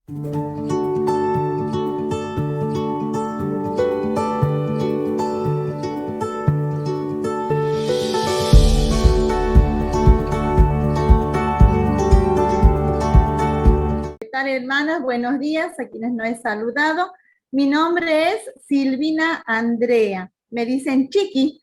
¿Qué tal, hermanas? Buenos días a quienes no he saludado. Mi nombre es Silvina Andrea. Me dicen Chiqui,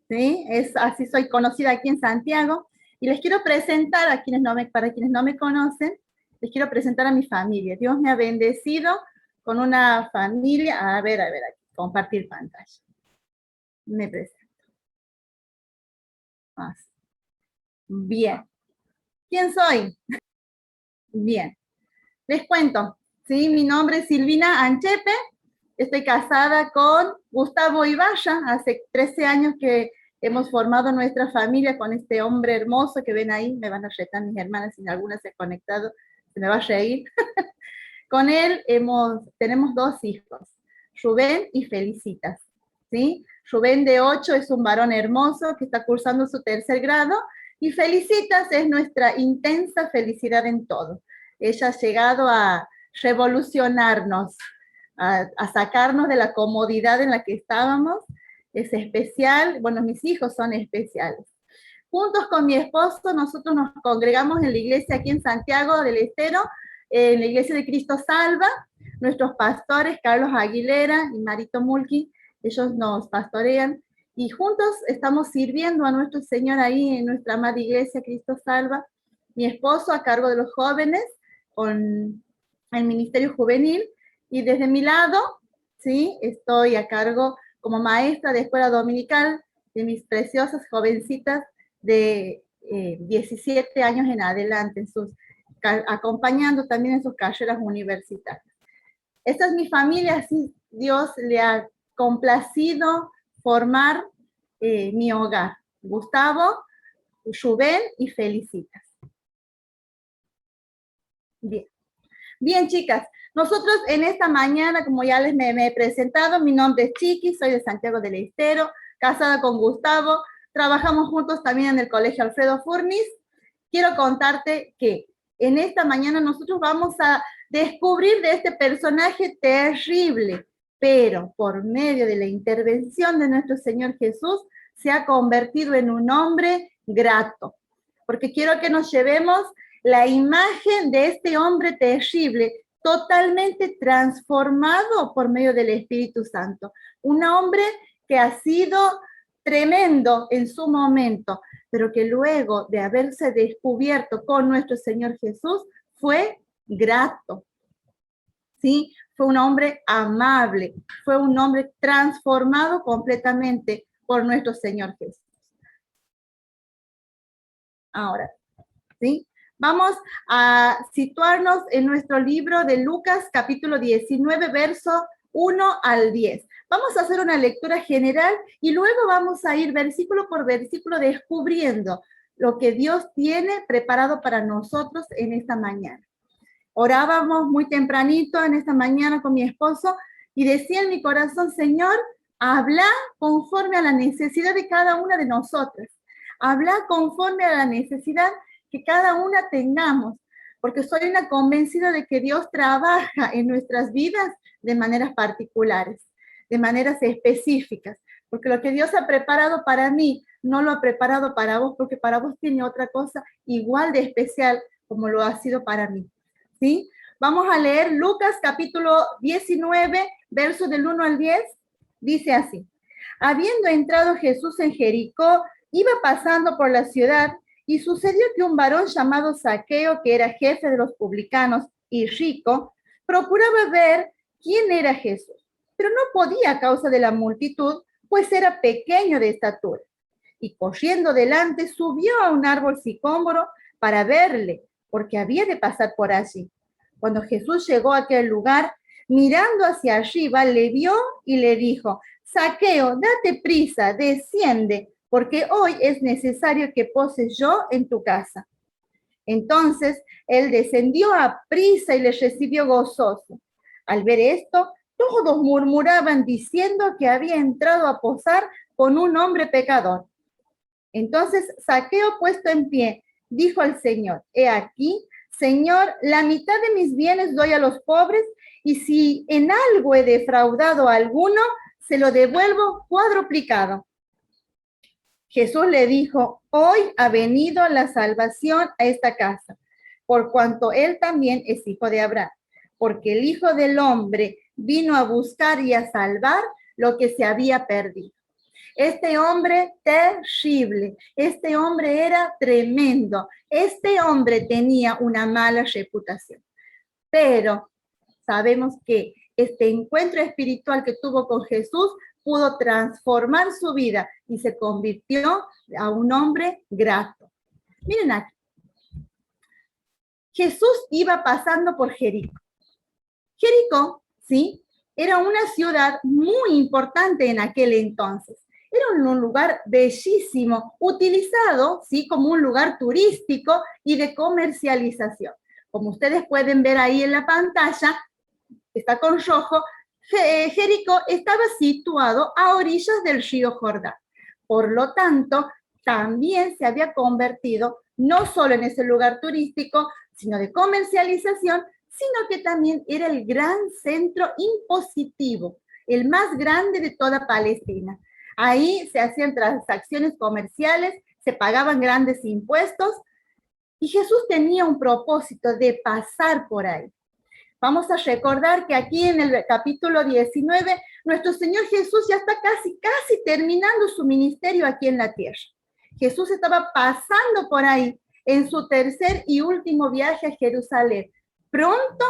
¿sí? Así soy conocida aquí en Santiago. Y les quiero presentar a para quienes no me conocen, les quiero presentar a mi familia. Dios me ha bendecido con una familia. Aquí, compartir pantalla. Me presento. Más. Bien. ¿Quién soy? Bien. Les cuento, ¿sí? Mi nombre es Silvina Anchepe. Estoy casada con Gustavo Ibarra. Hace 13 años que hemos formado nuestra familia con este hombre hermoso que ven ahí. Me van a retar mis hermanas, si alguna se ha conectado, se me va a reír. Con él tenemos 2 hijos, Rubén y Felicitas, ¿sí? Rubén, de 8, es un varón hermoso que está cursando su 3er grado, y Felicitas es nuestra intensa felicidad en todo. Ella ha llegado a revolucionarnos, a sacarnos de la comodidad en la que estábamos. Es especial, bueno, mis hijos son especiales. Juntos con mi esposo, nosotros nos congregamos en la iglesia aquí en Santiago del Estero, en la iglesia de Cristo Salva. Nuestros pastores, Carlos Aguilera y Marito Mulki, ellos nos pastorean, y juntos estamos sirviendo a nuestro Señor ahí en nuestra amada iglesia Cristo Salva. Mi esposo a cargo de los jóvenes con el ministerio juvenil, y desde mi lado, ¿sí?, estoy a cargo como maestra de escuela dominical de mis preciosas jovencitas de 17 años en adelante, acompañando también en sus carreras universitarias. Esta es mi familia, así Dios le ha complacido formar mi hogar. Gustavo, Rubén y Felicitas. Bien. Bien, chicas, nosotros en esta mañana, como ya me he presentado, mi nombre es Chiqui, soy de Santiago del Estero, casada con Gustavo, trabajamos juntos también en el Colegio Alfredo Furnis. Quiero contarte que en esta mañana nosotros vamos a descubrir de este personaje terrible, pero por medio de la intervención de nuestro Señor Jesús, se ha convertido en un hombre grato. Porque quiero que nos llevemos la imagen de este hombre terrible, totalmente transformado por medio del Espíritu Santo. Un hombre que ha sido tremendo en su momento, pero que luego de haberse descubierto con nuestro Señor Jesús, fue grato, ¿sí? Fue un hombre amable, fue un hombre transformado completamente por nuestro Señor Jesús. Ahora, ¿sí? Vamos a situarnos en nuestro libro de Lucas, capítulo 19, verso 1 al 10. Vamos a hacer una lectura general y luego vamos a ir versículo por versículo descubriendo lo que Dios tiene preparado para nosotros en esta mañana. Orábamos muy tempranito en esta mañana con mi esposo y decía en mi corazón: Señor, habla conforme a la necesidad de cada una de nosotras. Habla conforme a la necesidad que cada una tengamos, porque soy una convencida de que Dios trabaja en nuestras vidas de maneras particulares, de maneras específicas, porque lo que Dios ha preparado para mí no lo ha preparado para vos, porque para vos tiene otra cosa igual de especial como lo ha sido para mí, ¿sí? Vamos a leer Lucas capítulo 19, versos del 1 al 10, dice así: habiendo entrado Jesús en Jericó, iba pasando por la ciudad, y sucedió que un varón llamado Zaqueo, que era jefe de los publicanos y rico, procuraba ver quién era Jesús, pero no podía a causa de la multitud, pues era pequeño de estatura. Y corriendo delante, subió a un árbol sicómoro para verle, porque había de pasar por allí. Cuando Jesús llegó a aquel lugar, mirando hacia arriba, le vio y le dijo: Zaqueo, date prisa, desciende, porque hoy es necesario que poses yo en tu casa. Entonces él descendió a prisa y le recibió gozoso. Al ver esto, todos murmuraban diciendo que había entrado a posar con un hombre pecador. Entonces Zaqueo, puesto en pie, dijo al Señor: he aquí, Señor, la mitad de mis bienes doy a los pobres, y si en algo he defraudado a alguno, se lo devuelvo cuadruplicado. Jesús le dijo, hoy ha venido la salvación a esta casa, por cuanto él también es hijo de Abraham, porque el Hijo del Hombre vino a buscar y a salvar lo que se había perdido. Este hombre terrible, este hombre era tremendo, este hombre tenía una mala reputación, pero sabemos que este encuentro espiritual que tuvo con Jesús pudo transformar su vida y se convirtió a un hombre grato. Miren aquí. Jesús iba pasando por Jericó. Jericó, ¿sí? Era una ciudad muy importante en aquel entonces. Era un lugar bellísimo, utilizado, ¿sí? Como un lugar turístico y de comercialización. Como ustedes pueden ver ahí en la pantalla, está con rojo, Jericó estaba situado a orillas del río Jordán. Por lo tanto, también se había convertido no solo en ese lugar turístico, sino de comercialización, sino que también era el gran centro impositivo, el más grande de toda Palestina. Ahí se hacían transacciones comerciales, se pagaban grandes impuestos, y Jesús tenía un propósito de pasar por ahí. Vamos a recordar que aquí en el capítulo 19, nuestro Señor Jesús ya está casi terminando su ministerio aquí en la tierra. Jesús estaba pasando por ahí en su tercer y último viaje a Jerusalén, pronto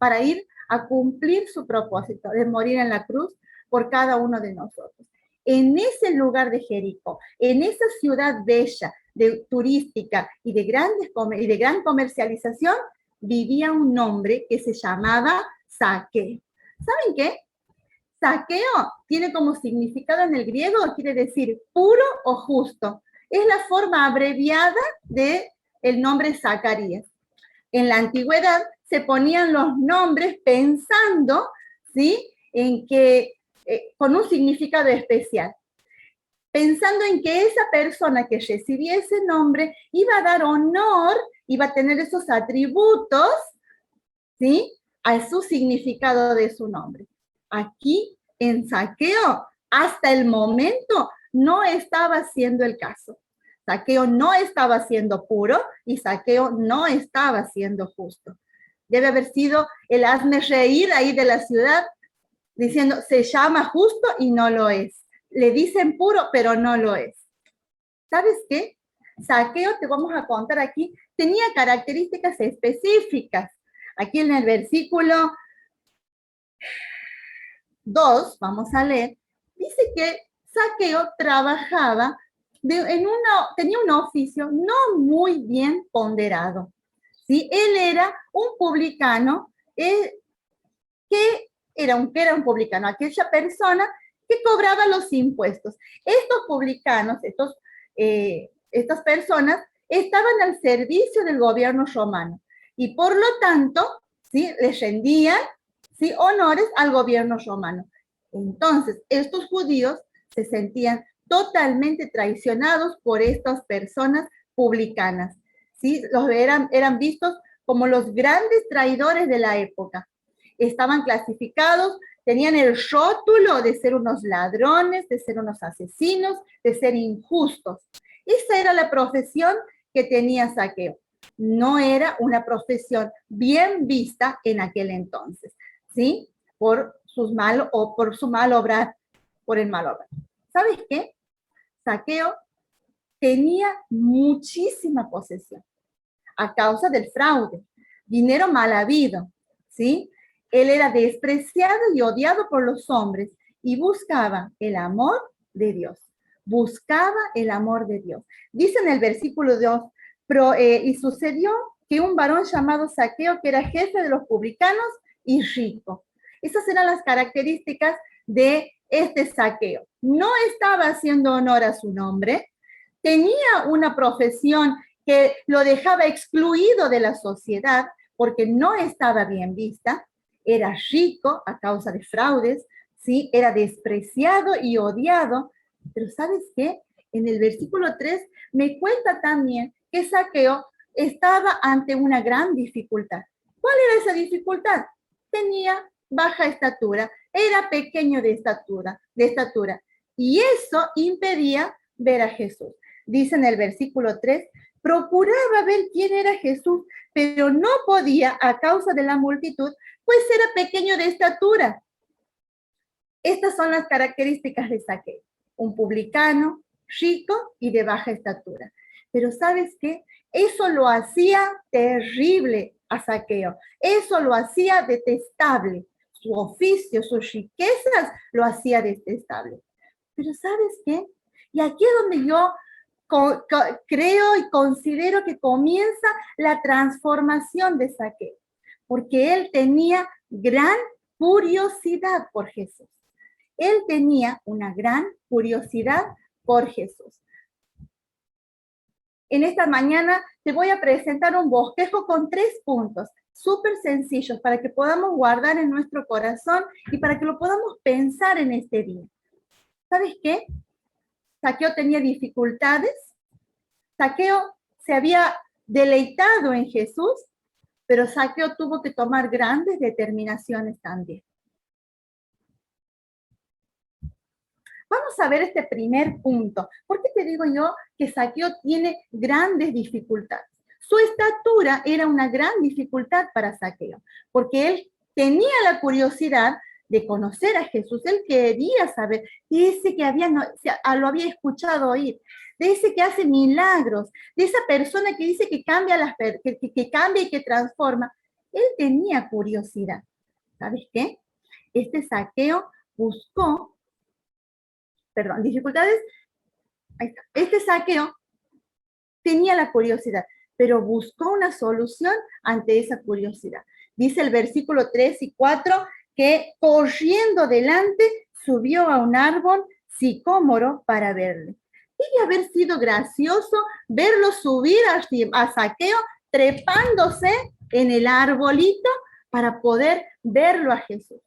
para ir a cumplir su propósito de morir en la cruz por cada uno de nosotros. En ese lugar de Jericó, en esa ciudad bella, turística y de gran comercialización, vivía un hombre que se llamaba Zaqueo. ¿Saben qué? Zaqueo tiene como significado en el griego, quiere decir puro o justo. Es la forma abreviada del nombre Zacarías. En la antigüedad se ponían los nombres pensando, ¿sí?, en que con un significado especial, pensando en que esa persona que recibía ese nombre iba a dar honor, iba a tener esos atributos, ¿sí?, a su significado de su nombre. Aquí, en Zaqueo, hasta el momento, no estaba siendo el caso. Zaqueo no estaba siendo puro y Zaqueo no estaba siendo justo. Debe haber sido el hazme reír ahí de la ciudad, diciendo, se llama justo y no lo es. Le dicen puro, pero no lo es. ¿Sabes qué? Zaqueo, te vamos a contar aquí, tenía características específicas. Aquí en el versículo 2, vamos a leer, dice que Zaqueo trabajaba, tenía un oficio no muy bien ponderado, ¿sí? Él era un publicano, que era un publicano, aquella persona que cobraba los impuestos. Estos publicanos, estas personas, estaban al servicio del gobierno romano y por lo tanto, ¿sí?, les rendían, ¿sí?, honores al gobierno romano. Entonces, estos judíos se sentían totalmente traicionados por estas personas publicanas, ¿sí? Eran vistos como los grandes traidores de la época. Estaban clasificados, tenían el rótulo de ser unos ladrones, de ser unos asesinos, de ser injustos. Esa era la profesión que tenía Zaqueo. No era una profesión bien vista en aquel entonces, ¿sí? Por su mal obrar. ¿Sabes qué? Zaqueo tenía muchísima posesión a causa del fraude, dinero mal habido, ¿sí? Él era despreciado y odiado por los hombres y buscaba el amor de Dios. Buscaba el amor de Dios. Dice en el versículo 2, y sucedió que un varón llamado Zaqueo, que era jefe de los publicanos y rico. Esas eran las características de este Zaqueo. No estaba haciendo honor a su nombre, tenía una profesión que lo dejaba excluido de la sociedad porque no estaba bien vista, era rico a causa de fraudes, ¿sí?, era despreciado y odiado, pero ¿sabes qué? En el versículo 3 me cuenta también que Zaqueo estaba ante una gran dificultad. ¿Cuál era esa dificultad? Tenía baja estatura, era pequeño de estatura, y eso impedía ver a Jesús. Dice en el versículo 3, procuraba ver quién era Jesús, pero no podía a causa de la multitud, pues era pequeño de estatura. Estas son las características de Zaqueo, un publicano, rico y de baja estatura. Pero ¿sabes qué? Eso lo hacía terrible a Zaqueo, eso lo hacía detestable. Su oficio, sus riquezas lo hacía detestable. Pero ¿sabes qué? Y aquí es donde yo creo y considero que comienza la transformación de Zaqueo, porque él tenía gran curiosidad por Jesús. Él tenía una gran curiosidad por Jesús. En esta mañana te voy a presentar un bosquejo con 3 puntos, súper sencillos, para que podamos guardar en nuestro corazón y para que lo podamos pensar en este día. ¿Sabes qué? Zaqueo tenía dificultades, Zaqueo se había deleitado en Jesús, pero Zaqueo tuvo que tomar grandes determinaciones también. Vamos a ver este primer punto. ¿Por qué te digo yo que Zaqueo tiene grandes dificultades? Su estatura era una gran dificultad para Zaqueo, porque él tenía la curiosidad de conocer a Jesús, él quería saber, dice que lo había escuchado oír, dice que hace milagros, de esa persona que dice que cambia, que cambia y que transforma. Él tenía curiosidad. ¿Sabes qué? Este Zaqueo buscó dificultades, ahí está. Este Zaqueo tenía la curiosidad, pero buscó una solución ante esa curiosidad. Dice el versículo 3 y 4 que corriendo delante subió a un árbol sicómoro para verle. Debe haber sido gracioso verlo subir a Zaqueo trepándose en el arbolito para poder verlo a Jesús.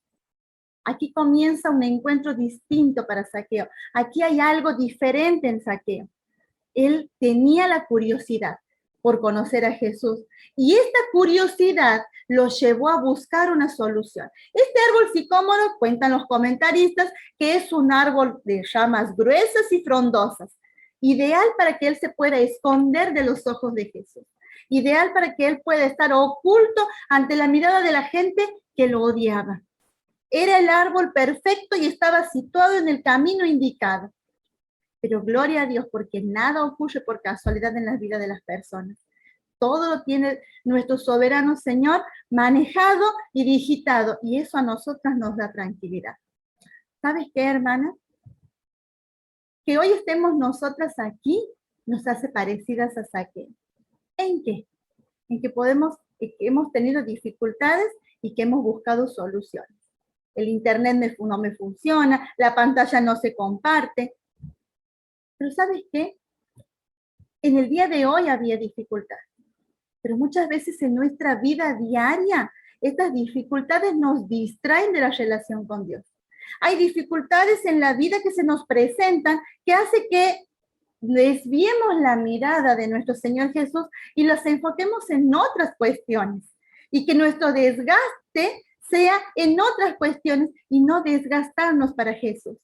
Aquí comienza un encuentro distinto para Zaqueo. Aquí hay algo diferente en Zaqueo. Él tenía la curiosidad por conocer a Jesús y esta curiosidad lo llevó a buscar una solución. Este árbol sicómoro, cuentan los comentaristas, que es un árbol de ramas gruesas y frondosas, ideal para que él se pueda esconder de los ojos de Jesús, ideal para que él pueda estar oculto ante la mirada de la gente que lo odiaba. Era el árbol perfecto y estaba situado en el camino indicado. Pero gloria a Dios, porque nada ocurre por casualidad en la vida de las personas. Todo lo tiene nuestro soberano Señor manejado y digitado, y eso a nosotras nos da tranquilidad. ¿Sabes qué, hermana? Que hoy estemos nosotras aquí nos hace parecidas a Zaqueo. ¿En qué? En que hemos tenido dificultades y que hemos buscado soluciones. El internet no me funciona, la pantalla no se comparte. Pero ¿sabes qué? En el día de hoy había dificultades, pero muchas veces en nuestra vida diaria estas dificultades nos distraen de la relación con Dios. Hay dificultades en la vida que se nos presentan que hace que desviemos la mirada de nuestro Señor Jesús y las enfoquemos en otras cuestiones y que nuestro desgaste sea en otras cuestiones y no desgastarnos para Jesús.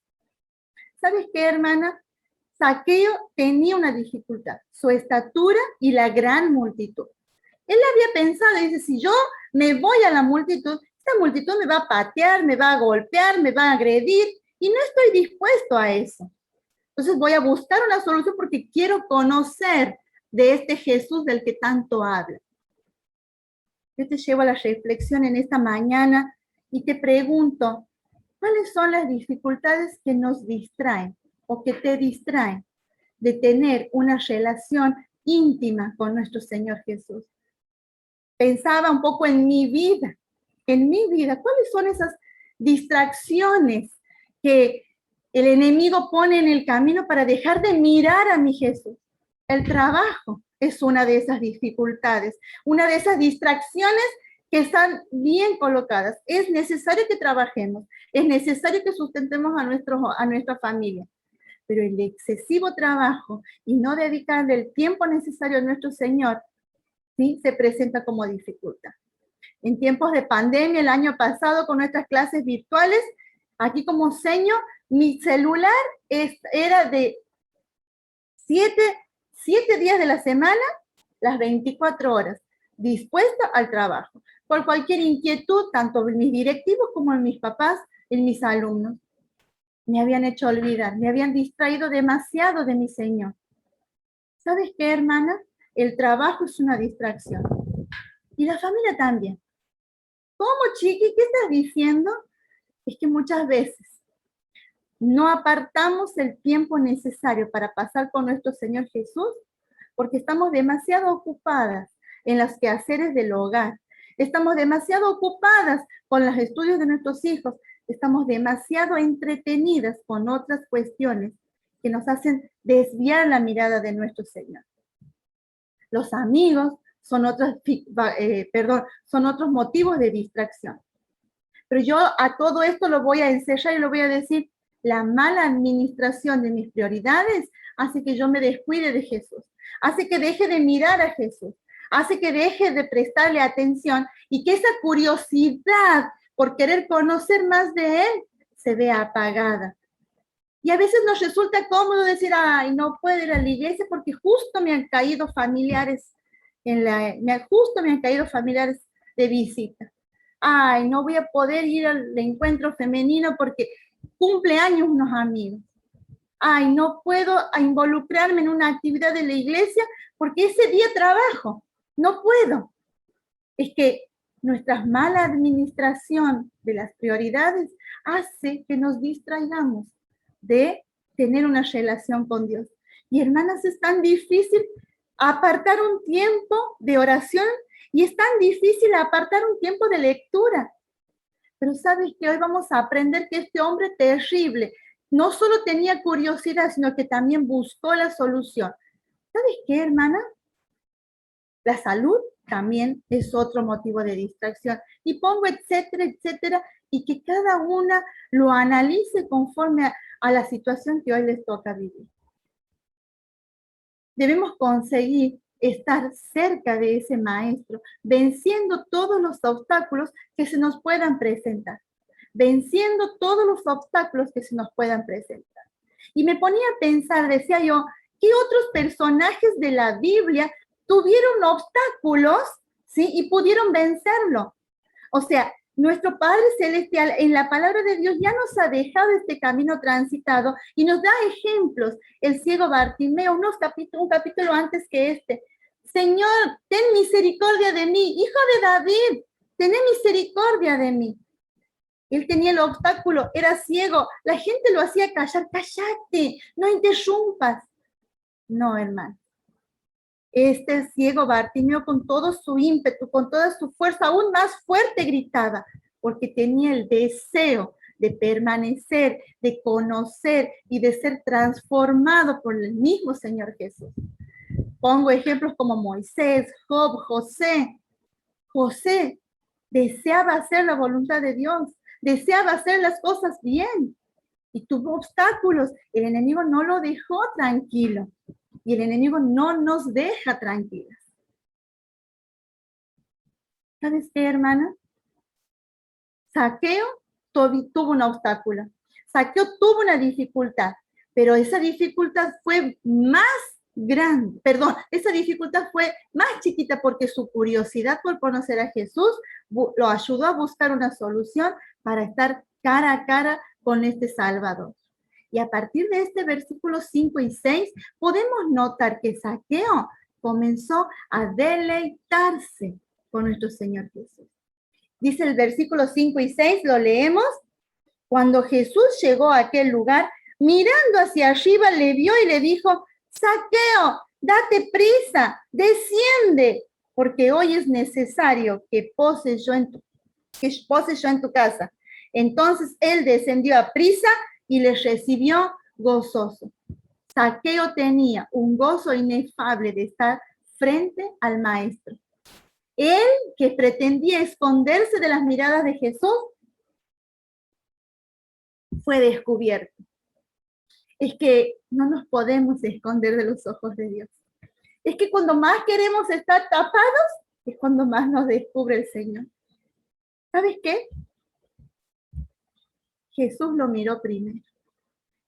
¿Sabes qué, hermana? Zaqueo tenía una dificultad, su estatura y la gran multitud. Él había pensado, dice, si yo me voy a la multitud, esta multitud me va a patear, me va a golpear, me va a agredir, y no estoy dispuesto a eso. Entonces voy a buscar una solución porque quiero conocer de este Jesús del que tanto habla. Yo te llevo a la reflexión en esta mañana y te pregunto, ¿cuáles son las dificultades que nos distraen o que te distraen de tener una relación íntima con nuestro Señor Jesús? Pensaba un poco en mi vida, ¿cuáles son esas distracciones que el enemigo pone en el camino para dejar de mirar a mi Jesús? El trabajo es una de esas dificultades, una de esas distracciones que están bien colocadas. Es necesario que trabajemos, es necesario que sustentemos a nuestra familia, pero el excesivo trabajo y no dedicarle el tiempo necesario a nuestro Señor ¿sí? Se presenta como dificultad. En tiempos de pandemia, el año pasado, con nuestras clases virtuales, aquí como seño, mi celular era de 7 días de la semana, las 24 horas, dispuesta al trabajo, por cualquier inquietud, tanto en mis directivos como en mis papás, en mis alumnos. Me habían hecho olvidar, me habían distraído demasiado de mi Señor. ¿Sabes qué, hermana? El trabajo es una distracción. Y la familia también. ¿Cómo, chiqui? ¿Qué estás diciendo? Es que muchas veces no apartamos el tiempo necesario para pasar con nuestro Señor Jesús porque estamos demasiado ocupadas en los quehaceres del hogar. Estamos demasiado ocupadas con los estudios de nuestros hijos. Estamos demasiado entretenidas con otras cuestiones que nos hacen desviar la mirada de nuestro Señor. Los amigos son son otros motivos de distracción. Pero yo a todo esto lo voy a encerrar y lo voy a decir, la mala administración de mis prioridades hace que yo me descuide de Jesús, hace que deje de mirar a Jesús, hace que deje de prestarle atención y que esa curiosidad por querer conocer más de Él se vea apagada. Y a veces nos resulta cómodo decir, ay, no puedo ir a la iglesia porque justo me han caído familiares justo me han caído familiares de visita. Ay, no voy a poder ir al encuentro femenino porque cumple años unos amigos. Ay, no puedo involucrarme en una actividad de la iglesia porque ese día trabajo. No puedo. Es que nuestra mala administración de las prioridades hace que nos distraigamos de tener una relación con Dios. Y hermanas, es tan difícil apartar un tiempo de oración y es tan difícil apartar un tiempo de lectura. Pero sabes que hoy vamos a aprender que este hombre terrible no solo tenía curiosidad, sino que también buscó la solución. ¿Sabes qué, hermana? La salud también es otro motivo de distracción. Y pongo etcétera, etcétera, y que cada una lo analice conforme a la situación que hoy les toca vivir. Debemos conseguir estar cerca de ese maestro, venciendo todos los obstáculos que se nos puedan presentar. Venciendo todos los obstáculos que se nos puedan presentar. Y me ponía a pensar, decía yo, ¿qué otros personajes de la Biblia tuvieron obstáculos, ¿sí? Y pudieron vencerlo? O sea, nuestro Padre Celestial en la palabra de Dios ya nos ha dejado este camino transitado y nos da ejemplos. El ciego Bartimeo, un capítulo antes que este. Señor, ten misericordia de mí, hijo de David, ten misericordia de mí. Él tenía el obstáculo, era ciego. La gente lo hacía callar, cállate, no interrumpas. No, hermano. Este ciego Bartimeo con todo su ímpetu, con toda su fuerza, aún más fuerte gritaba, porque tenía el deseo de permanecer, de conocer y de ser transformado por el mismo Señor Jesús. Pongo ejemplos como Moisés, Job, José. José deseaba hacer la voluntad de Dios, deseaba hacer las cosas bien y tuvo obstáculos. El enemigo no lo dejó tranquilo. Y el enemigo no nos deja tranquilas. ¿Sabes qué, hermana? Zaqueo tuvo un obstáculo. Zaqueo tuvo una dificultad, pero esa dificultad fue más grande, esa dificultad fue más chiquita porque su curiosidad por conocer a Jesús lo ayudó a buscar una solución para estar cara a cara con este Salvador. Y a partir de este versículo 5 y 6, podemos notar que Zaqueo comenzó a deleitarse con nuestro Señor Jesús. Dice el versículo 5 y 6, lo leemos. Cuando Jesús llegó a aquel lugar, mirando hacia arriba, le vio y le dijo, Zaqueo, date prisa, desciende, porque hoy es necesario que pose yo en tu casa. Entonces él descendió a prisa y les recibió gozoso. Zaqueo tenía un gozo inefable de estar frente al maestro. Él, que pretendía esconderse de las miradas de Jesús, fue descubierto. Es que no nos podemos esconder de los ojos de Dios. Es que cuando más queremos estar tapados, es cuando más nos descubre el Señor. ¿Sabes qué? Jesús lo miró primero.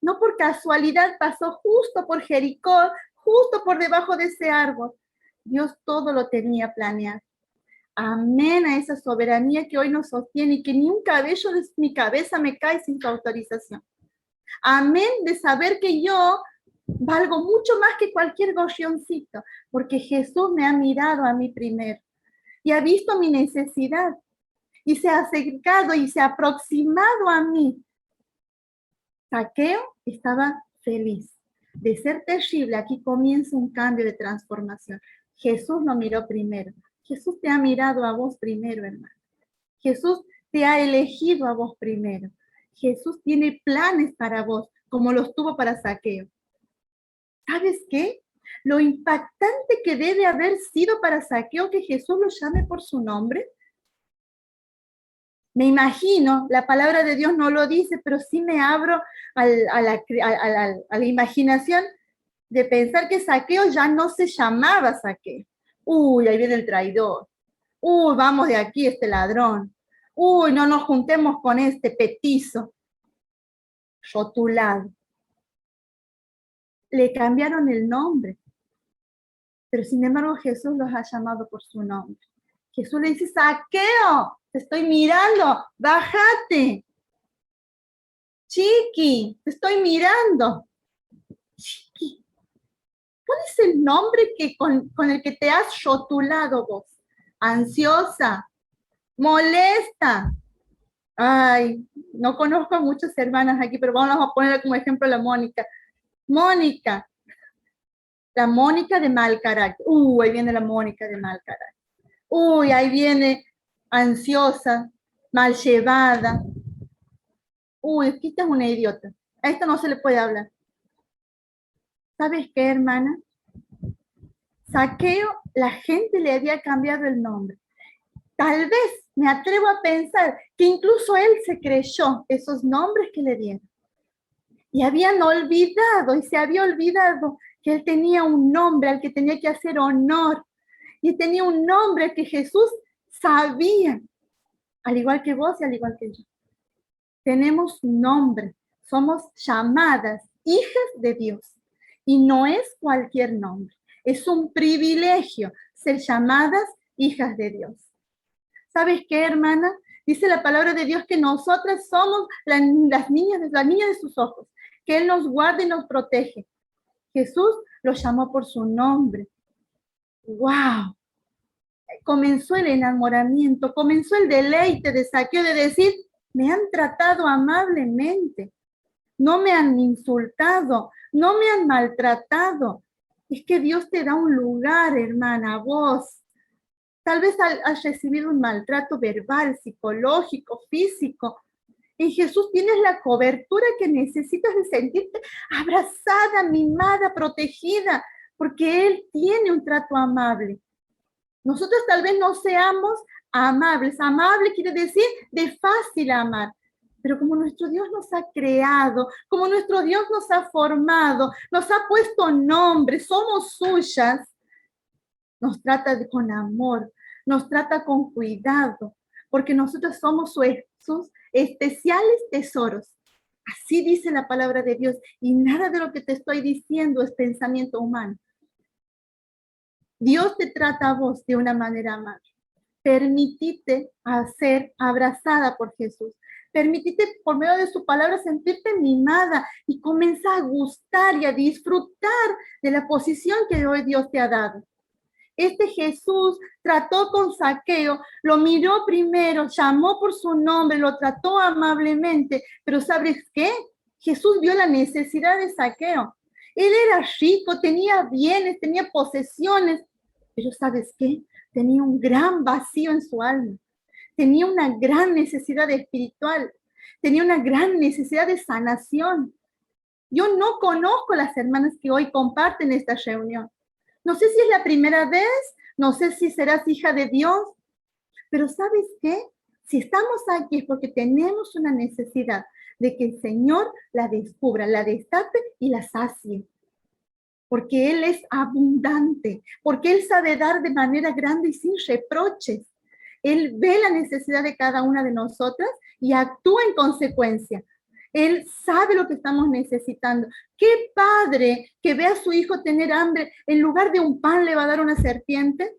No por casualidad pasó justo por Jericó, justo por debajo de ese árbol. Dios todo lo tenía planeado. Amén a esa soberanía que hoy nos sostiene y que ni un cabello de mi cabeza me cae sin tu autorización. Amén de saber que yo valgo mucho más que cualquier gorrioncito, porque Jesús me ha mirado a mí primero y ha visto mi necesidad y se ha acercado y se ha aproximado a mí. Zaqueo estaba feliz. De ser terrible, aquí comienza un cambio de transformación. Jesús lo miró primero. Jesús te ha mirado a vos primero, hermano. Jesús te ha elegido a vos primero. Jesús tiene planes para vos, como los tuvo para Zaqueo. ¿Sabes qué? Lo impactante que debe haber sido para Zaqueo que Jesús lo llame por su nombre. Me imagino, la palabra de Dios no lo dice, pero sí me abro a la imaginación de pensar que Zaqueo ya no se llamaba Zaqueo. Uy, ahí viene el traidor. Uy, vamos de aquí, este ladrón. Uy, no nos juntemos con este petizo. Rotulado. Le cambiaron el nombre, pero sin embargo Jesús los ha llamado por su nombre. Jesús le dice, Zaqueo, te estoy mirando, bájate. Chiqui, te estoy mirando. Chiqui, ¿cuál es el nombre con el que te has rotulado vos? Ansiosa, molesta. Ay, no conozco a muchas hermanas aquí, pero vamos a poner como ejemplo a la Mónica. Mónica, la Mónica de mal carácter. Ahí viene la Mónica de mal carácter. Ahí viene ansiosa, mal llevada. Esta es una idiota. A esta no se le puede hablar. ¿Sabes qué, hermana? Zaqueo, la gente le había cambiado el nombre. Tal vez me atrevo a pensar que incluso él se creyó esos nombres que le dieron. Y habían olvidado, y se había olvidado que él tenía un nombre al que tenía que hacer honor. Y tenía un nombre que Jesús sabía, al igual que vos y al igual que yo. Tenemos nombre, somos llamadas hijas de Dios. Y no es cualquier nombre, es un privilegio ser llamadas hijas de Dios. ¿Sabes qué, hermana? Dice la palabra de Dios que nosotras somos las niñas de sus ojos, que Él nos guarda y nos protege. Jesús los llamó por su nombre. ¡Wow! Comenzó el enamoramiento, comenzó el deleite de Zaqueo de decir, me han tratado amablemente, no me han insultado, no me han maltratado. Es que Dios te da un lugar, hermana, vos. Tal vez has recibido un maltrato verbal, psicológico, físico. En Jesús tienes la cobertura que necesitas de sentirte abrazada, mimada, protegida, porque Él tiene un trato amable. Nosotros tal vez no seamos amables. Amable quiere decir de fácil amar. Pero como nuestro Dios nos ha creado, como nuestro Dios nos ha formado, nos ha puesto nombre, somos suyas, nos trata con amor, nos trata con cuidado, porque nosotros somos sus especiales tesoros. Así dice la palabra de Dios, y nada de lo que te estoy diciendo es pensamiento humano. Dios te trata a vos de una manera amable. Permitite ser abrazada por Jesús. Permitite por medio de su palabra sentirte mimada y comienza a gustar y a disfrutar de la posición que hoy Dios te ha dado. Este Jesús trató con Zaqueo, lo miró primero, llamó por su nombre, lo trató amablemente, pero ¿sabes qué? Jesús vio la necesidad de Zaqueo. Él era rico, tenía bienes, tenía posesiones, pero ¿sabes qué? Tenía un gran vacío en su alma, tenía una gran necesidad espiritual, tenía una gran necesidad de sanación. Yo no conozco las hermanas que hoy comparten esta reunión. No sé si es la primera vez, no sé si serás hija de Dios, pero ¿sabes qué? Si estamos aquí es porque tenemos una necesidad de que el Señor la descubra, la destape y la sacie. porque Él es abundante, porque Él sabe dar de manera grande y sin reproches. Él ve la necesidad de cada una de nosotras y actúa en consecuencia. Él sabe lo que estamos necesitando. ¿Qué padre que ve a su hijo tener hambre, en lugar de un pan le va a dar una serpiente?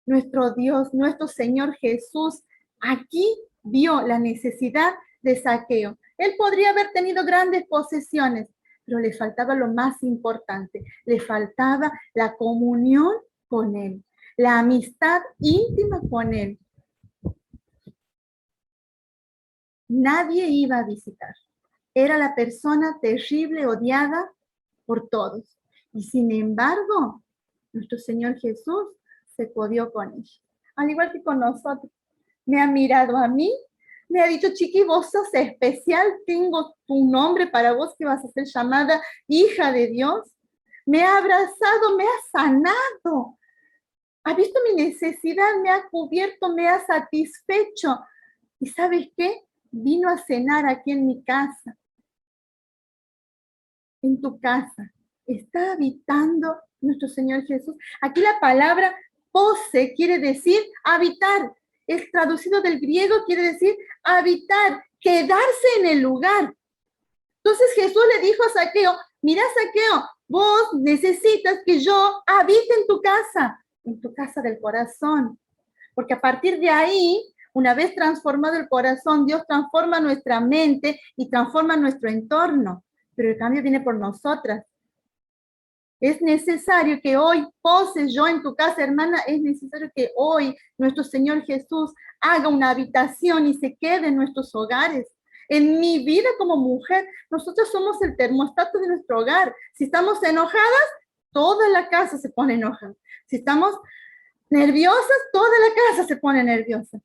Nuestro Dios, nuestro Señor Jesús, aquí vio la necesidad de Zaqueo. Él podría haber tenido grandes posesiones, pero le faltaba lo más importante, le faltaba la comunión con Él, la amistad íntima con Él. Nadie iba a visitar. Era la persona terrible, odiada por todos. Y sin embargo, nuestro Señor Jesús se codió con ella. Al igual que con nosotros. Me ha mirado a mí, me ha dicho, Chiqui, vos sos especial, tengo tu nombre para vos que vas a ser llamada hija de Dios. Me ha abrazado, me ha sanado. Ha visto mi necesidad, me ha cubierto, me ha satisfecho. ¿Y sabes qué? Vino a cenar aquí en mi casa. En tu casa. Está habitando nuestro Señor Jesús. Aquí la palabra pose quiere decir habitar. Es traducido del griego, quiere decir habitar, quedarse en el lugar. Entonces Jesús le dijo a Zaqueo, mira Zaqueo, vos necesitas que yo habite en tu casa del corazón. Porque a partir de ahí, una vez transformado el corazón, Dios transforma nuestra mente y transforma nuestro entorno. Pero el cambio viene por nosotras. Es necesario que hoy poses yo en tu casa, hermana, es necesario que hoy nuestro Señor Jesús haga una habitación y se quede en nuestros hogares. En mi vida como mujer, nosotros somos el termostato de nuestro hogar. Si estamos enojadas, toda la casa se pone enojada. Si estamos nerviosas, toda la casa se pone nerviosa.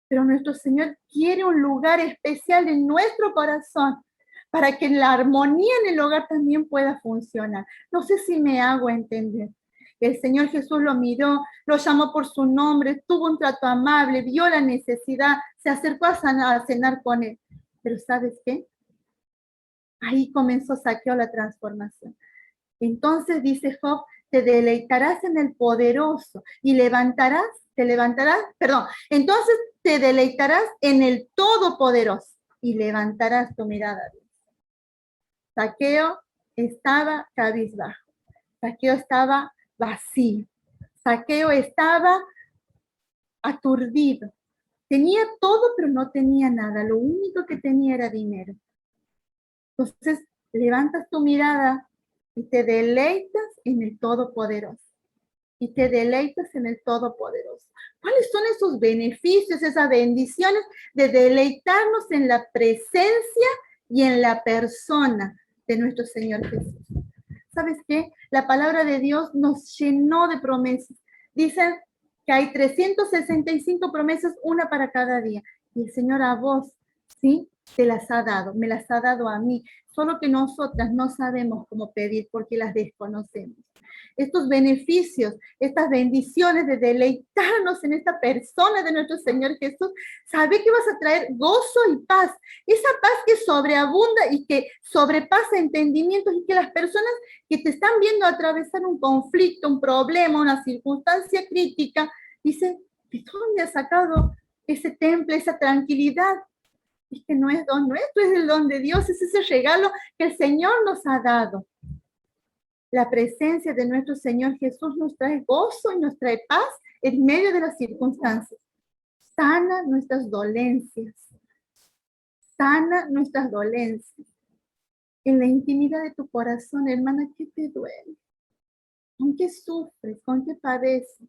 Pero nuestro Señor quiere un lugar especial en nuestro corazón para que la armonía en el hogar también pueda funcionar. No sé si me hago entender. El Señor Jesús lo miró, lo llamó por su nombre, tuvo un trato amable, vio la necesidad, se acercó a cenar con él. Pero ¿sabes qué? Ahí comenzó Zaqueo la transformación. Entonces dice Job, te deleitarás en el poderoso y entonces te deleitarás en el todopoderoso y levantarás tu mirada a Dios. Zaqueo estaba cabizbajo. Zaqueo estaba vacío. Zaqueo estaba aturdido. Tenía todo, pero no tenía nada. Lo único que tenía era dinero. Entonces, levantas tu mirada y te deleitas en el Todopoderoso. Y te deleitas en el Todopoderoso. ¿Cuáles son esos beneficios, esas bendiciones de deleitarnos en la presencia y en la persona de nuestro Señor Jesús? ¿Sabes qué? La palabra de Dios nos llenó de promesas. Dicen que hay 365 promesas, una para cada día. Y el Señor a vos, ¿sí? Te las ha dado, me las ha dado a mí. Solo que nosotras no sabemos cómo pedir porque las desconocemos. Estos beneficios, estas bendiciones de deleitarnos en esta persona de nuestro Señor Jesús, sabe que vas a traer gozo y paz. Esa paz que sobreabunda y que sobrepasa entendimientos y que las personas que te están viendo atravesar un conflicto, un problema, una circunstancia crítica, dicen, ¿de dónde has sacado ese temple, esa tranquilidad? Es que no es don nuestro, es el don de Dios, es ese regalo que el Señor nos ha dado. La presencia de nuestro Señor Jesús nos trae gozo y nos trae paz en medio de las circunstancias. Sana nuestras dolencias. Sana nuestras dolencias. En la intimidad de tu corazón, hermana, ¿qué te duele? ¿Con qué sufres? ¿Con qué padeces?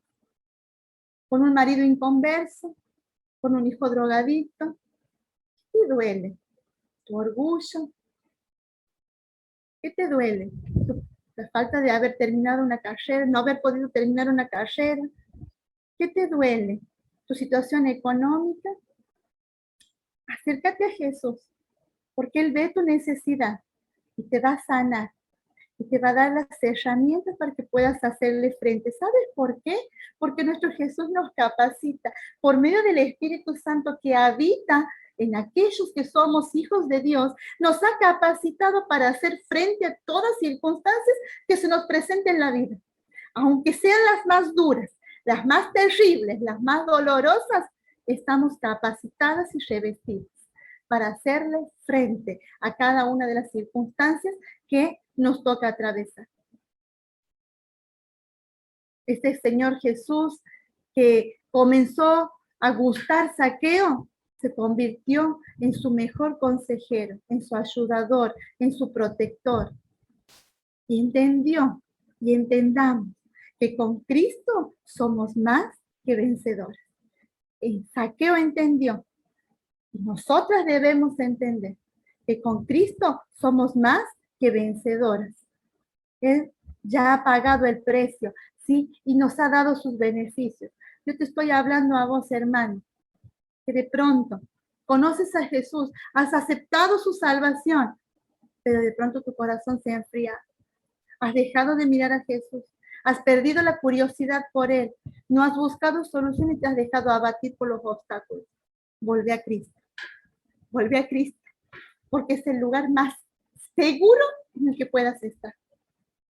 ¿Con un marido inconverso? ¿Con un hijo drogadicto? ¿Qué te duele? ¿Tu orgullo? ¿Qué te duele? La falta de haber terminado una carrera, no haber podido terminar una carrera. ¿Qué te duele? ¿Tu situación económica? Acércate a Jesús, porque Él ve tu necesidad y te va a sanar y te va a dar las herramientas para que puedas hacerle frente. ¿Sabes por qué? Porque nuestro Jesús nos capacita por medio del Espíritu Santo que habita en aquellos que somos hijos de Dios, nos ha capacitado para hacer frente a todas circunstancias que se nos presenten en la vida. Aunque sean las más duras, las más terribles, las más dolorosas, estamos capacitadas y revestidas para hacerle frente a cada una de las circunstancias que nos toca atravesar. Este Señor Jesús que comenzó a gustar Zaqueo, se convirtió en su mejor consejero, en su ayudador, en su protector. Y entendió y entendamos que con Cristo somos más que vencedores. Zaqueo entendió, y nosotras debemos entender que con Cristo somos más que vencedoras. Él ya ha pagado el precio, ¿sí? Y nos ha dado sus beneficios. Yo te estoy hablando a vos, hermano, que de pronto conoces a Jesús, has aceptado su salvación, pero de pronto tu corazón se enfría. Has dejado de mirar a Jesús, has perdido la curiosidad por Él, no has buscado solución y te has dejado abatir por los obstáculos. Vuelve a Cristo, porque es el lugar más seguro en el que puedas estar.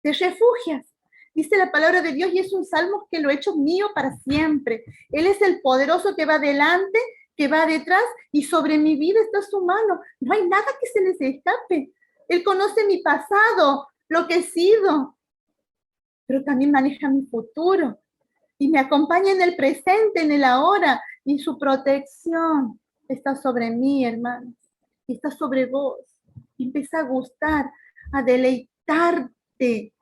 Te refugias. Dice la palabra de Dios y es un salmo que lo he hecho mío para siempre. Él es el poderoso que va delante, que va detrás y sobre mi vida está su mano. No hay nada que se les escape. Él conoce mi pasado, lo que he sido, pero también maneja mi futuro y me acompaña en el presente, en el ahora, y su protección está sobre mí, hermanos, y está sobre vos. Y empieza a gustar, a deleitarte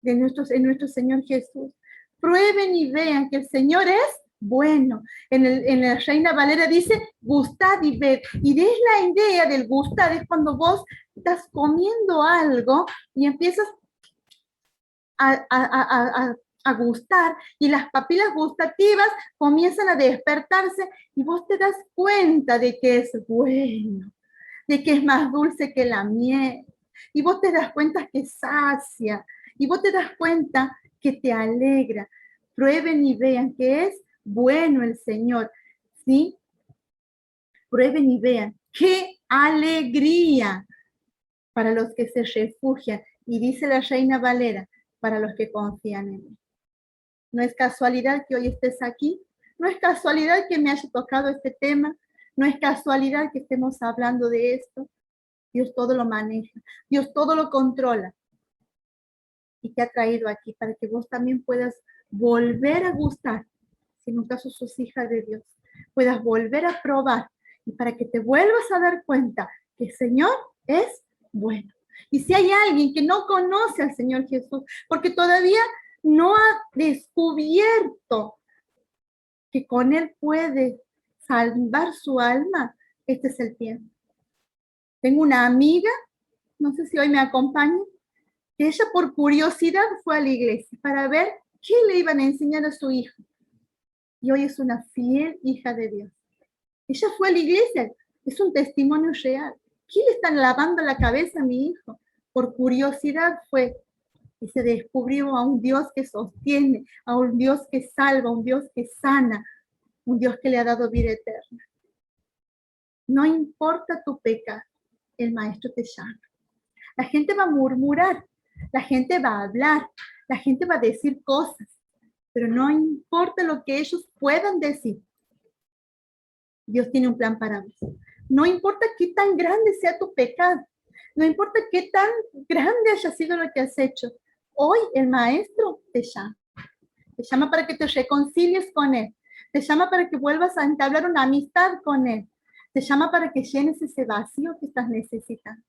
en nuestro Señor Jesús. Prueben y vean que el Señor es bueno. En la Reina Valera dice, gustad y ved. Y es la idea del gustar, es cuando vos estás comiendo algo y empiezas a gustar y las papilas gustativas comienzan a despertarse y vos te das cuenta de que es bueno, de que es más dulce que la miel. Y vos te das cuenta que sacia. Y vos te das cuenta que te alegra. Prueben y vean que es bueno el Señor. ¿Sí? Prueben y vean. ¡Qué alegría para los que se refugian! Y dice la Reina Valera, para los que confían en Él. No es casualidad que hoy estés aquí. No es casualidad que me haya tocado este tema. No es casualidad que estemos hablando de esto. Dios todo lo maneja. Dios todo lo controla. Y te ha traído aquí para que vos también puedas volver a gustar, si en un caso sos hija de Dios, puedas volver a probar y para que te vuelvas a dar cuenta que el Señor es bueno. Y si hay alguien que no conoce al Señor Jesús, porque todavía no ha descubierto que con Él puede salvar su alma, este es el tiempo. Tengo una amiga, no sé si hoy me acompaña, que ella por curiosidad fue a la iglesia para ver qué le iban a enseñar a su hijo. Y hoy es una fiel hija de Dios. Ella fue a la iglesia, es un testimonio real. ¿Qué le están lavando la cabeza a mi hijo? Por curiosidad fue. Y se descubrió a un Dios que sostiene, a un Dios que salva, a un Dios que sana, un Dios que le ha dado vida eterna. No importa tu pecado, el Maestro te llama. La gente va a murmurar, la gente va a hablar, la gente va a decir cosas, pero no importa lo que ellos puedan decir. Dios tiene un plan para vos. No importa qué tan grande sea tu pecado, no importa qué tan grande haya sido lo que has hecho. Hoy el Maestro te llama para que te reconcilies con Él, te llama para que vuelvas a entablar una amistad con Él, te llama para que llenes ese vacío que estás necesitando.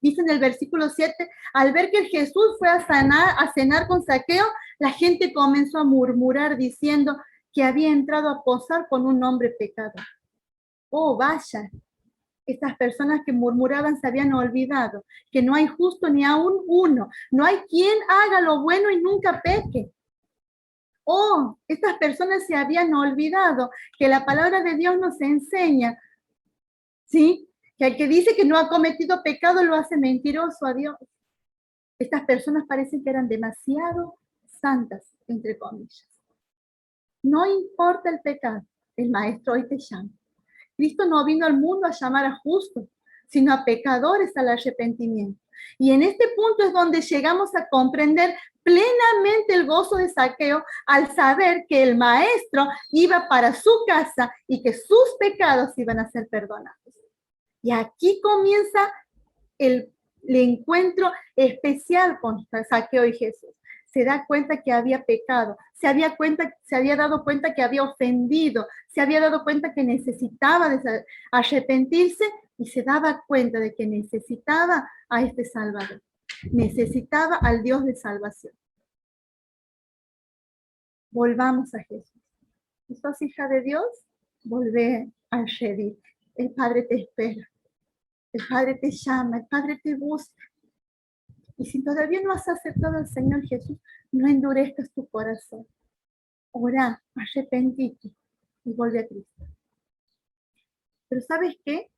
Dice en el versículo 7, al ver que Jesús fue a cenar con Zaqueo, la gente comenzó a murmurar diciendo que había entrado a posar con un hombre pecador. Oh, vaya, estas personas que murmuraban se habían olvidado que no hay justo ni aún uno, no hay quien haga lo bueno y nunca peque. Oh, estas personas se habían olvidado que la palabra de Dios nos enseña, ¿sí?, que el que dice que no ha cometido pecado lo hace mentiroso a Dios. Estas personas parecen que eran demasiado santas, entre comillas. No importa el pecado, el Maestro hoy te llama. Cristo no vino al mundo a llamar a justos, sino a pecadores al arrepentimiento. Y en este punto es donde llegamos a comprender plenamente el gozo de Zaqueo al saber que el maestro iba para su casa y que sus pecados iban a ser perdonados. Y aquí comienza el encuentro especial con Zaqueo y Jesús. Se da cuenta que había pecado, se había dado cuenta que había ofendido, se había dado cuenta que necesitaba arrepentirse y se daba cuenta de que necesitaba a este Salvador, necesitaba al Dios de salvación. Volvamos a Jesús. ¿Sos hija de Dios? Volvé al Shedid. El Padre te espera. El Padre te llama, el Padre te busca. Y si todavía no has aceptado al Señor Jesús, no endurezcas tu corazón. Orá, arrepentite y vuelve a Cristo. Pero ¿sabes qué?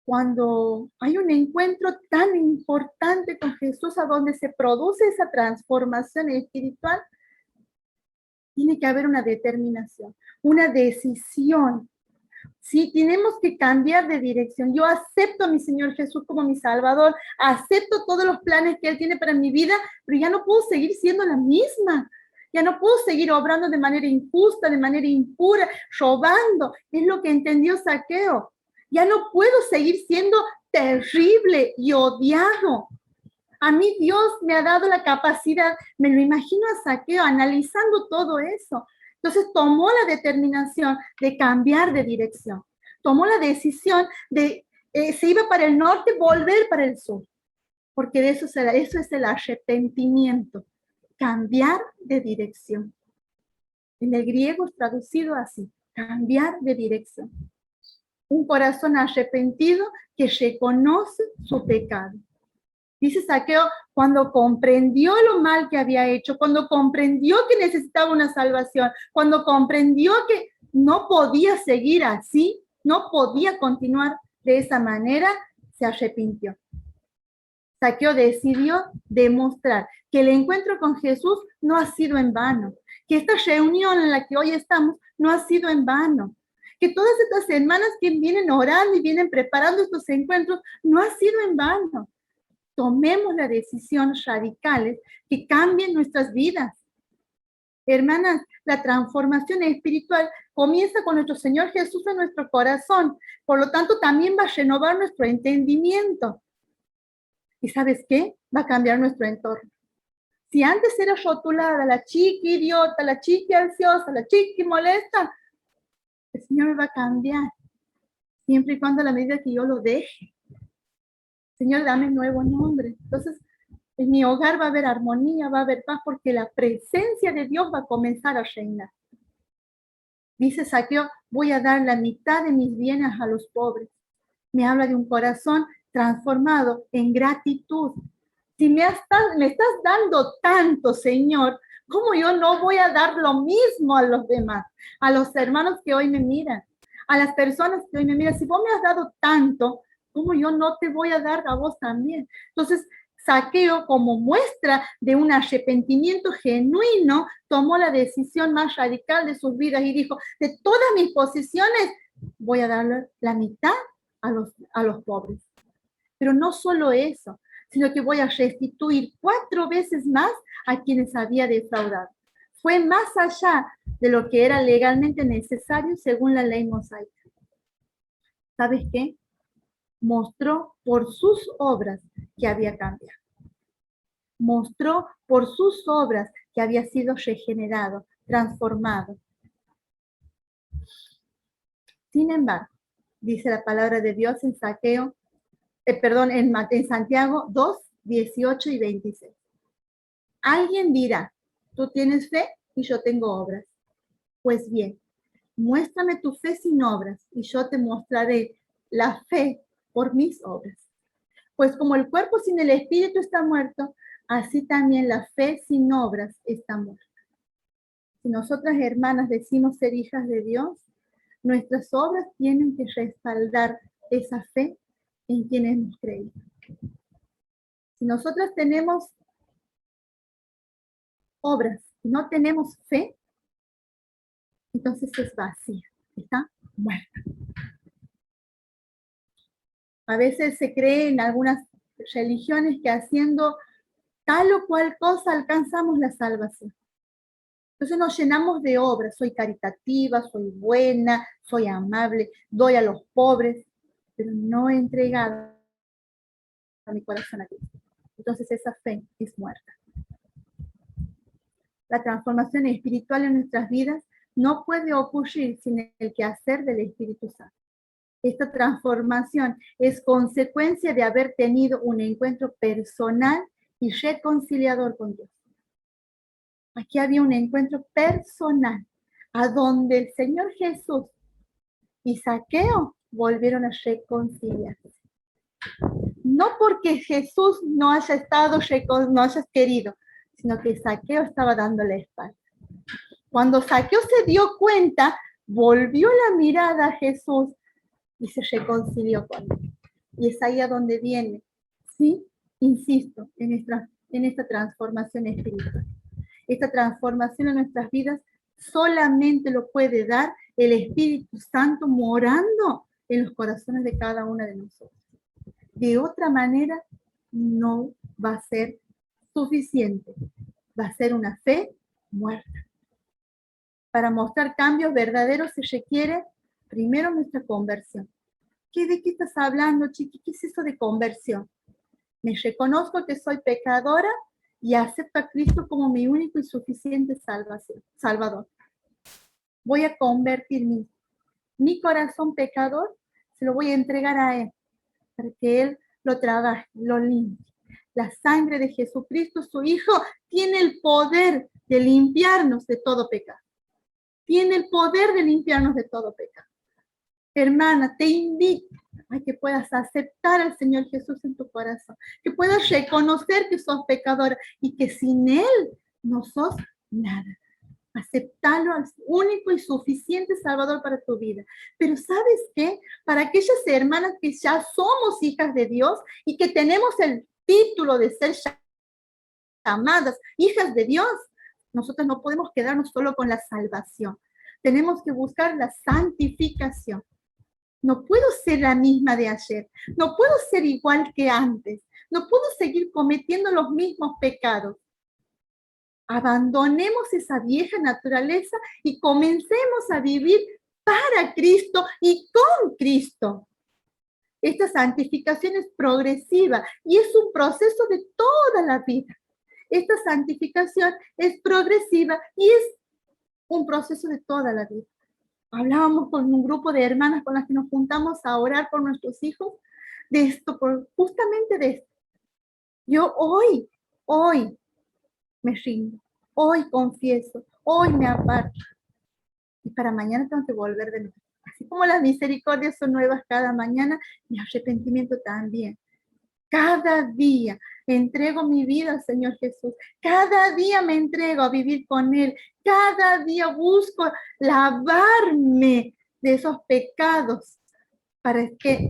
Cuando hay un encuentro tan importante con Jesús, a donde se produce esa transformación espiritual, tiene que haber una determinación, una decisión. Sí, tenemos que cambiar de dirección. Yo acepto a mi Señor Jesús como mi Salvador, acepto todos los planes que Él tiene para mi vida, pero ya no puedo seguir siendo la misma. Ya no puedo seguir obrando de manera injusta, de manera impura, robando. Es lo que entendió Zaqueo. Ya no puedo seguir siendo terrible y odiado. A mí Dios me ha dado la capacidad, me lo imagino a Zaqueo analizando todo eso. Entonces tomó la determinación de cambiar de dirección. Tomó la decisión de, se iba para el norte, volver para el sur. Porque de eso es el arrepentimiento. Cambiar de dirección. En el griego es traducido así, cambiar de dirección. Un corazón arrepentido que reconoce su pecado. Dice Zaqueo, cuando comprendió lo mal que había hecho, cuando comprendió que necesitaba una salvación, cuando comprendió que no podía seguir así, no podía continuar de esa manera, se arrepintió. Zaqueo decidió demostrar que el encuentro con Jesús no ha sido en vano, que esta reunión en la que hoy estamos no ha sido en vano, que todas estas semanas que vienen orando y vienen preparando estos encuentros no ha sido en vano. Tomemos las decisiones radicales que cambien nuestras vidas. Hermanas, la transformación espiritual comienza con nuestro Señor Jesús en nuestro corazón. Por lo tanto, también va a renovar nuestro entendimiento. ¿Y sabes qué? Va a cambiar nuestro entorno. Si antes era rotulada la chiqui idiota, la chiqui ansiosa, la chiqui molesta, el Señor me va a cambiar. Siempre y cuando a la medida que yo lo deje. Señor, dame un nuevo nombre. Entonces, en mi hogar va a haber armonía, va a haber paz, porque la presencia de Dios va a comenzar a reinar. Dice Zaqueo, voy a dar la mitad de mis bienes a los pobres. Me habla de un corazón transformado en gratitud. Si me estás dando tanto, Señor, ¿cómo yo no voy a dar lo mismo a los demás? A los hermanos que hoy me miran, a las personas que hoy me miran. Si vos me has dado tanto, ¿cómo yo no te voy a dar a vos también? Entonces, Zaqueo, como muestra de un arrepentimiento genuino, tomó la decisión más radical de sus vidas y dijo, de todas mis posesiones, voy a darle la mitad a los pobres. Pero no solo eso, sino que voy a restituir 4 veces más a quienes había defraudado. Fue más allá de lo que era legalmente necesario según la ley mosaica. ¿Sabes qué? Mostró por sus obras que había cambiado. Mostró por sus obras que había sido regenerado, transformado. Sin embargo, dice la palabra de Dios en en Santiago 2, 18 y 26. Alguien dirá, tú tienes fe y yo tengo obras. Pues bien, muéstrame tu fe sin obras y yo te mostraré la fe por mis obras. Pues como el cuerpo sin el espíritu está muerto, así también la fe sin obras está muerta. Si nosotras, hermanas, decimos ser hijas de Dios, nuestras obras tienen que respaldar esa fe en quien hemos creído. Si nosotras tenemos obras y no tenemos fe, entonces es vacía, está muerta. A veces se cree en algunas religiones que haciendo tal o cual cosa alcanzamos la salvación. Entonces nos llenamos de obras, soy caritativa, soy buena, soy amable, doy a los pobres, pero no he entregado a mi corazón a Cristo. Entonces esa fe es muerta. La transformación espiritual en nuestras vidas no puede ocurrir sin el quehacer del Espíritu Santo. Esta transformación es consecuencia de haber tenido un encuentro personal y reconciliador con Dios. Aquí había un encuentro personal, a donde el Señor Jesús y Zaqueo volvieron a reconciliarse. No porque Jesús no haya estado, no haya querido, sino que Zaqueo estaba dándole la espalda. Cuando Zaqueo se dio cuenta, volvió la mirada a Jesús y se reconcilió con él. Y es ahí a donde viene, ¿sí? Insisto, en esta transformación espiritual. Esta transformación en nuestras vidas solamente lo puede dar el Espíritu Santo morando en los corazones de cada una de nosotros. De otra manera, no va a ser suficiente. Va a ser una fe muerta. Para mostrar cambios verdaderos se requiere primero nuestra conversión. ¿De qué estás hablando, chiqui? ¿Qué es eso de conversión? Me reconozco que soy pecadora y acepto a Cristo como mi único y suficiente Salvador. Voy a convertir mi corazón pecador, se lo voy a entregar a Él, para que Él lo trabaje, lo limpie. La sangre de Jesucristo, su Hijo, tiene el poder de limpiarnos de todo pecado. Tiene el poder de limpiarnos de todo pecado. Hermana, te invito a que puedas aceptar al Señor Jesús en tu corazón, que puedas reconocer que sos pecadora y que sin Él no sos nada. Aceptarlo al único y suficiente Salvador para tu vida. Pero ¿sabes qué? Para aquellas hermanas que ya somos hijas de Dios y que tenemos el título de ser llamadas hijas de Dios, nosotros no podemos quedarnos solo con la salvación. Tenemos que buscar la santificación. No puedo ser la misma de ayer. No puedo ser igual que antes. No puedo seguir cometiendo los mismos pecados. Abandonemos esa vieja naturaleza y comencemos a vivir para Cristo y con Cristo. Esta santificación es progresiva y es un proceso de toda la vida. Esta santificación es progresiva y es un proceso de toda la vida. Hablábamos con un grupo de hermanas con las que nos juntamos a orar por nuestros hijos de esto, justamente de esto. Yo hoy me rindo, hoy confieso, hoy me aparto. Y para mañana tengo que volver de nuevo. Así como las misericordias son nuevas cada mañana, mi arrepentimiento también. Cada día entrego mi vida al Señor Jesús. Cada día me entrego a vivir con Él. Cada día busco lavarme de esos pecados para que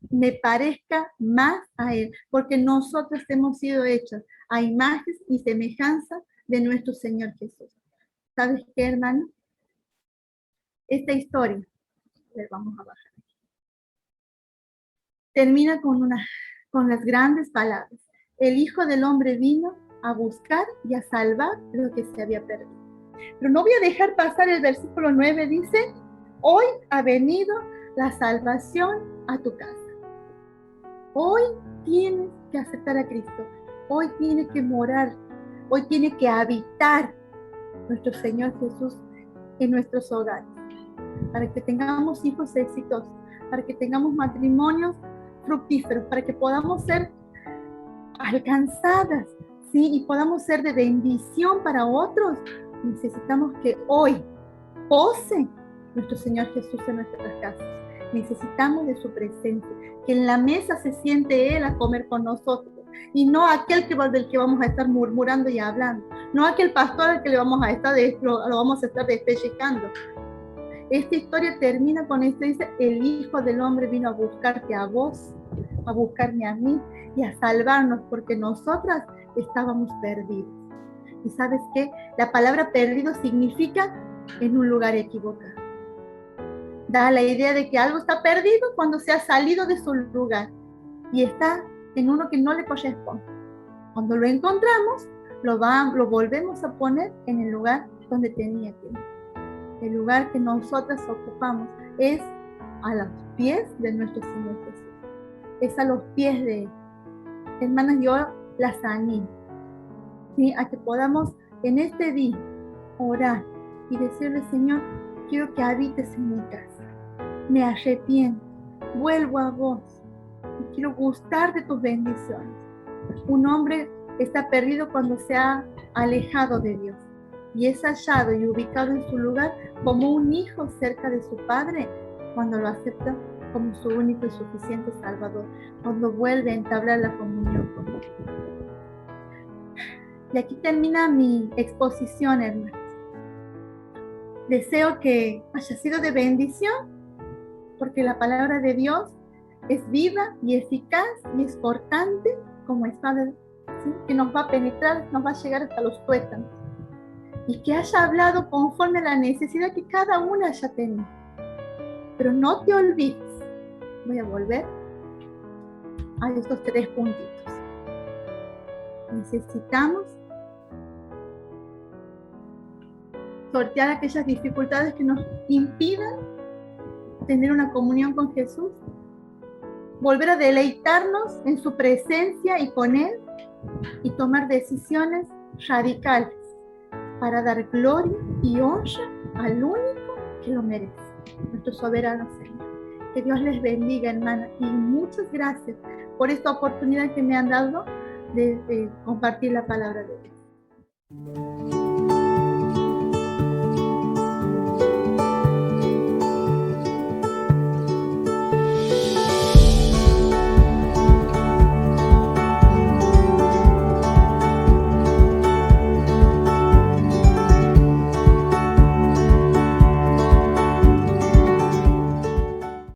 me parezca más a Él. Porque nosotros hemos sido hechos a imagen y semejanza de nuestro Señor Jesús. ¿Sabes qué, hermano? Esta historia, vamos a bajar. Termina con las grandes palabras. El Hijo del Hombre vino a buscar y a salvar lo que se había perdido. Pero no voy a dejar pasar el versículo 9, dice, hoy ha venido la salvación a tu casa. Hoy tienes que aceptar a Cristo. Hoy tiene que morar. Hoy tiene que habitar nuestro Señor Jesús en nuestros hogares. Para que tengamos hijos exitosos, para que tengamos matrimonios fructíferos, para que podamos ser alcanzadas, ¿sí? Y podamos ser de bendición para otros. Necesitamos que hoy pose nuestro Señor Jesús en nuestras casas. Necesitamos de su presencia, que en la mesa se siente Él a comer con nosotros, y no aquel del que vamos a estar murmurando y hablando, no aquel pastor al que lo vamos a estar despellejando. Esta historia termina con esto, dice, el Hijo del Hombre vino a buscarte a vos, a buscarme a mí y a salvarnos, porque nosotras estábamos perdidos. ¿Y sabes qué? La palabra perdido significa en un lugar equivocado. Da la idea de que algo está perdido cuando se ha salido de su lugar. y está en uno que no le corresponde. Cuando lo encontramos, lo volvemos a poner en el lugar donde tenía que ir. El lugar que nosotras ocupamos es a los pies de nuestro Señor Jesús. Es a los pies de Él. Hermanas, yo las animo, ¿sí?, a que podamos en este día orar y decirle: Señor, quiero que habites en mi casa. Me arrepiento, vuelvo a vos y quiero gustar de tus bendiciones. Un hombre está perdido cuando se ha alejado de Dios y es hallado y ubicado en su lugar como un hijo cerca de su padre cuando lo acepta como su único y suficiente Salvador, cuando vuelve a entablar la comunión con Él. Y aquí termina mi exposición, hermanos. Deseo que haya sido de bendición, porque la palabra de Dios es viva y eficaz y es cortante como espada, ¿sí?, que nos va a penetrar, nos va a llegar hasta los tuétanos. Y que haya hablado conforme a la necesidad que cada una haya tenido. Pero no te olvides, voy a volver a estos 3 puntitos. Necesitamos sortear aquellas dificultades que nos impidan tener una comunión con Jesús, volver a deleitarnos en su presencia y con Él, y tomar decisiones radicales para dar gloria y honra al único que lo merece, nuestro soberano Señor. Que Dios les bendiga, hermanas, y muchas gracias por esta oportunidad que me han dado de compartir la palabra de Dios.